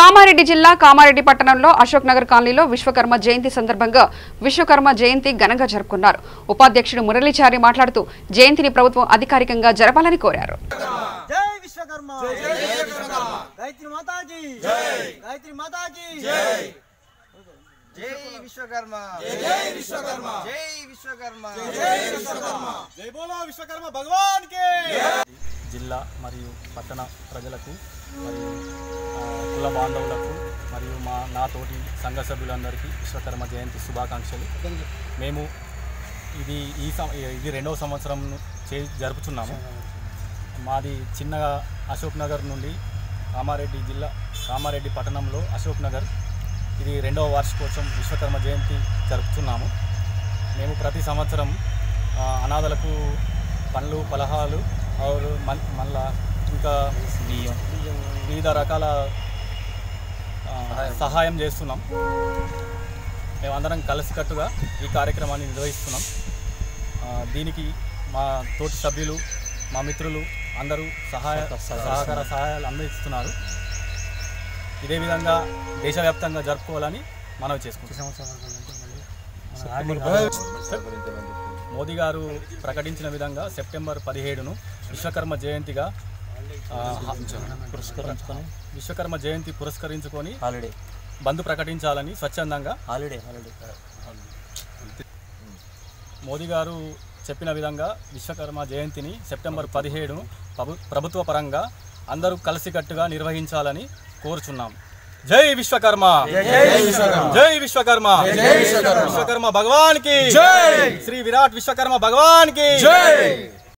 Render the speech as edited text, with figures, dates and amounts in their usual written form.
కామారెడ్డి జిల్లా కామారెడ్డి పట్టణంలో అశోక్ నగర్ కాలనీలో విశ్వకర్మ జయంతి సందర్భంగా విశ్వకర్మ జయంతి ఘనంగా జరుపుకున్నారు. ఉపాధ్యక్షుడు మురళీచారి మాట్లాడుతూ జయంతిని ప్రభుత్వం అధికారికంగా జరపాలని కోరారు. జై విశ్వకర్మ జై విశ్వకర్మ గాయత్రి మాతాజీ జై గాయత్రి మాతాజీ జై జై విశ్వకర్మ జై విశ్వకర్మ జై విశ్వకర్మ జై విశ్వకర్మ జై బోలో విశ్వకర్మ భగవాన్ కే. జిల్లా మరియు పట్టణ ప్రజలకు మరియు కుల బాంధవులకు మరియు నా తోటి సంఘ సభ్యులందరికీ విశ్వకర్మ జయంతి శుభాకాంక్షలు. మేము ఇది రెండవ సంవత్సరం జరుపుతున్నాము. మాది చిన్నగా అశోక్ నగర్ నుండి కామారెడ్డి జిల్లా కామారెడ్డి పట్టణంలో అశోక్ నగర్ ఇది రెండవ వార్షికోత్సవం విశ్వకర్మ జయంతి జరుపుతున్నాము. మేము ప్రతి సంవత్సరం అనాథలకు పండ్లు పలహారాలు మళ్ళా ఇంకా వివిధ రకాల సహాయం చేస్తున్నాం. మేమందరం కలిసికట్టుగా ఈ కార్యక్రమాన్ని నిర్వహిస్తున్నాం. దీనికి మా తోటి సభ్యులు మా మిత్రులు అందరూ సహాయాలు అందిస్తున్నారు. ఇదే విధంగా దేశవ్యాప్తంగా జరుపుకోవాలని మనవి చేసుకుంటున్నాం. మోదీ గారు ప్రకటించిన విధంగా సెప్టెంబర్ 17ను విశ్వకర్మ జయంతిగా విశ్వకర్మ జయంతి పురస్కరించుకొని బంద్ ప్రకటించాలని స్వచ్ఛందంగా మోదీ గారు చెప్పిన విధంగా విశ్వకర్మ జయంతిని సెప్టెంబర్ 17ను ప్రభుత్వ పరంగా అందరూ కలిసికట్టుగా నిర్వహించాలని కోరుచున్నాం. జై విశ్వకర్మ జై విశ్వకర్మ విశ్వకర్మ భగవాన్ కి శ్రీ విరాట్ విశ్వకర్మ భగవాన్ కి.